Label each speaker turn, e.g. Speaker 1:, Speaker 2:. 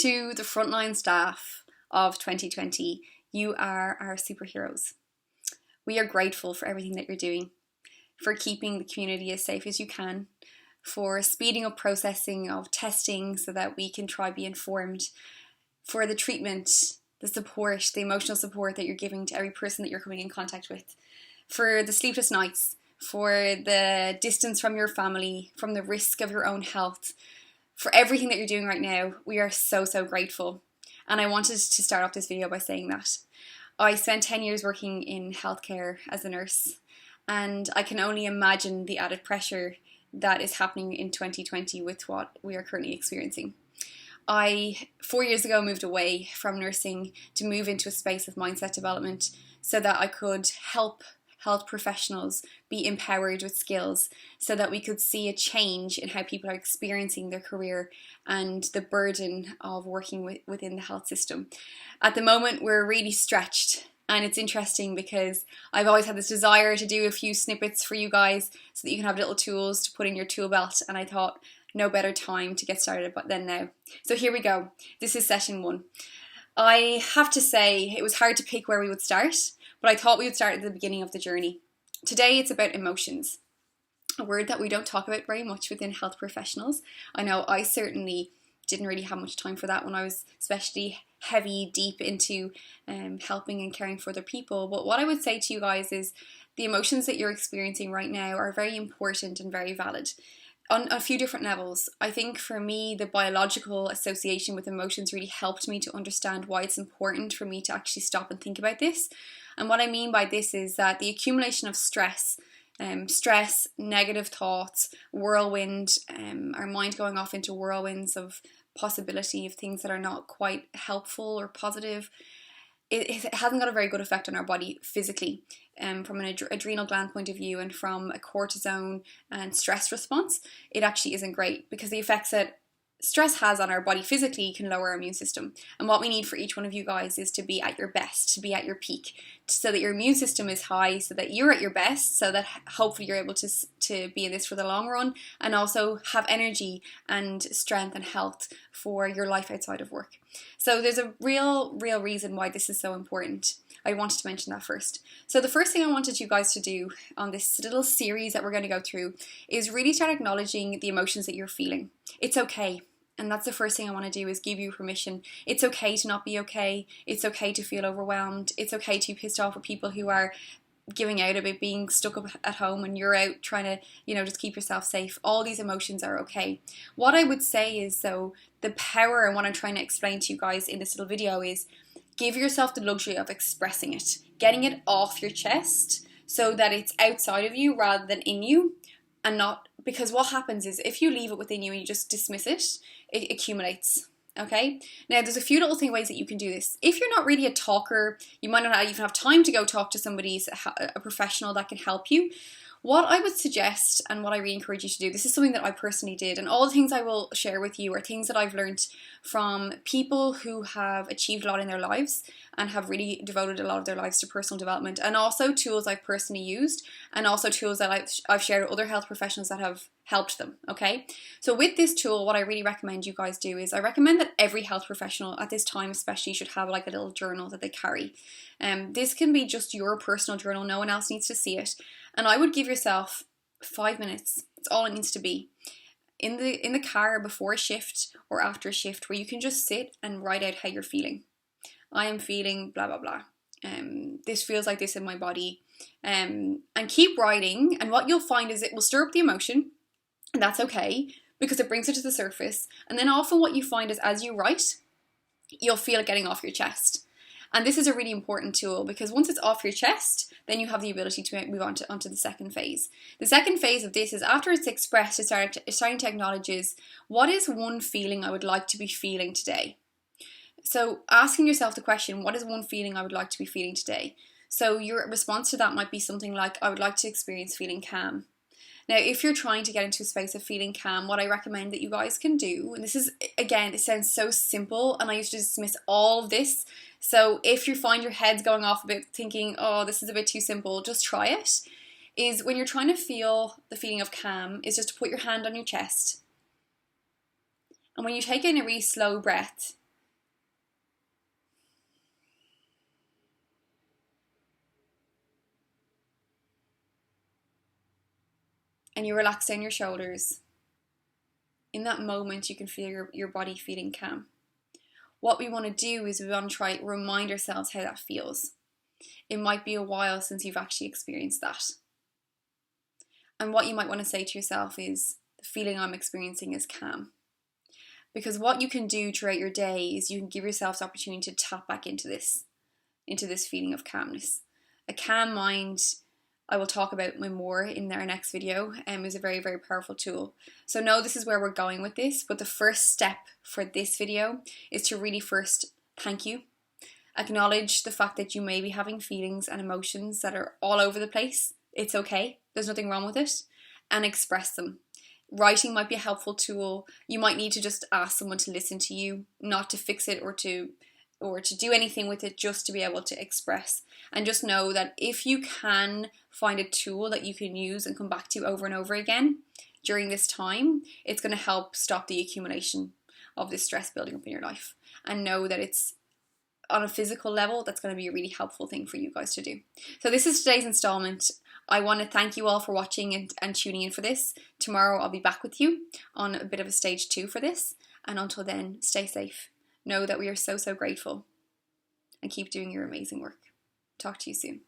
Speaker 1: To the frontline staff of 2020, you are our superheroes. We are grateful for everything that you're doing, for keeping the community as safe as you can, for speeding up processing of testing so that we can try be informed, for the treatment, the support, the emotional support that you're giving to every person that you're coming in contact with, for the sleepless nights, for the distance from your family, from the risk of your own health, for everything that you're doing right now. We are so grateful. And I wanted to start off this video by saying that. I spent 10 years working in healthcare as a nurse, and I can only imagine the added pressure that is happening in 2020 with what we are currently experiencing. I, 4 years ago, moved away from nursing to move into a space of mindset development so that I could help health professionals be empowered with skills so that we could see a change in how people are experiencing their career and the burden of working within the health system. At the moment, we're really stretched, and it's interesting because I've always had this desire to do a few snippets for you guys so that you can have little tools to put in your tool belt, and I thought no better time to get started than now. So here we go. This is session 1. I have to say it was hard to pick where we would start, but I thought we would start at the beginning of the journey. Today it's about emotions, a word that we don't talk about very much within health professionals. I know I certainly didn't really have much time for that when I was especially deep into helping and caring for other people. But what I would say to you guys is the emotions that you're experiencing right now are very important and very valid on a few different levels. I think for me, the biological association with emotions really helped me to understand why it's important for me to actually stop and think about this. And what I mean by this is that the accumulation of stress, negative thoughts, whirlwind, our mind going off into whirlwinds of possibility of things that are not quite helpful or positive, it hasn't got a very good effect on our body physically, from an adrenal gland point of view and from a cortisone and stress response. It actually isn't great because the effects that stress has on our body physically can lower our immune system. And what we need for each one of you guys is to be at your best, to be at your peak, so that your immune system is high, so that you're at your best, so that hopefully you're able to be in this for the long run and also have energy and strength and health for your life outside of work. So there's a real reason why this is so important. I wanted to mention that first. So the first thing I wanted you guys to do on this little series that we're going to go through is really start acknowledging the emotions that you're feeling. It's okay. And that's the first thing I want to do, is give you permission. It's okay to not be okay. It's okay to feel overwhelmed. It's okay to be pissed off with people who are giving out about being stuck up at home and you're out trying to, just keep yourself safe. All these emotions are okay. What I would say is, though, the power and what I'm trying to explain to you guys in this little video is give yourself the luxury of expressing it, getting it off your chest so that it's outside of you rather than in you. And not, because what happens is if you leave it within you and you just dismiss it, it accumulates. Okay? Now, there's a few little ways that you can do this. If you're not really a talker, you might not even have time to go talk to somebody, a professional that can help you. What I would suggest and what I really encourage you to do, this is something that I personally did, and all the things I will share with you are things that I've learned from people who have achieved a lot in their lives and have really devoted a lot of their lives to personal development, and also tools I've personally used, and also tools that I've shared with other health professionals that have helped them, okay? So with this tool, what I really recommend you guys do is I recommend that every health professional at this time especially should have like a little journal that they carry. This can be just your personal journal, no one else needs to see it. And I would give yourself 5 minutes, it's all it needs to be, in the car before a shift or after a shift, where you can just sit and write out how you're feeling. I am feeling blah, blah, blah. This feels like this in my body. And keep writing, and what you'll find is it will stir up the emotion, and that's okay, because it brings it to the surface. And then often what you find is as you write, you'll feel it getting off your chest. And this is a really important tool, because once it's off your chest, then you have the ability to move onto the second phase. The second phase of this is after it's expressed, it's starting to acknowledge is, what is one feeling I would like to be feeling today? So asking yourself the question, what is one feeling I would like to be feeling today? So your response to that might be something like, I would like to experience feeling calm. Now, if you're trying to get into a space of feeling calm, what I recommend that you guys can do, and this is, again, it sounds so simple, and I used to dismiss all of this. So if you find your head's going off a bit thinking, oh, this is a bit too simple, just try it. Is when you're trying to feel the feeling of calm, is just to put your hand on your chest. And when you take in a really slow breath, and you relax down your shoulders, in that moment you can feel your body feeling calm. What we want to do is we want to try remind ourselves how that feels. It might be a while since you've actually experienced that. And what you might want to say to yourself is, the feeling I'm experiencing is calm. Because what you can do throughout your day is you can give yourself the opportunity to tap back into this feeling of calmness. A calm mind, I will talk about more in our next video, is a very, very powerful tool. So no, this is where we're going with this, but the first step for this video is to really first thank you. Acknowledge the fact that you may be having feelings and emotions that are all over the place. It's okay, there's nothing wrong with it, and express them. Writing might be a helpful tool. You might need to just ask someone to listen to you, not to fix it or to do anything with it, just to be able to express. And just know that if you can find a tool that you can use and come back to over and over again during this time, it's going to help stop the accumulation of this stress building up in your life. And know that it's on a physical level, that's going to be a really helpful thing for you guys to do. So this is today's installment. I want to thank you all for watching and tuning in for this. Tomorrow I'll be back with you on a bit of a stage 2 for this. And until then, stay safe. Know that we are so, so grateful. And keep doing your amazing work. Talk to you soon.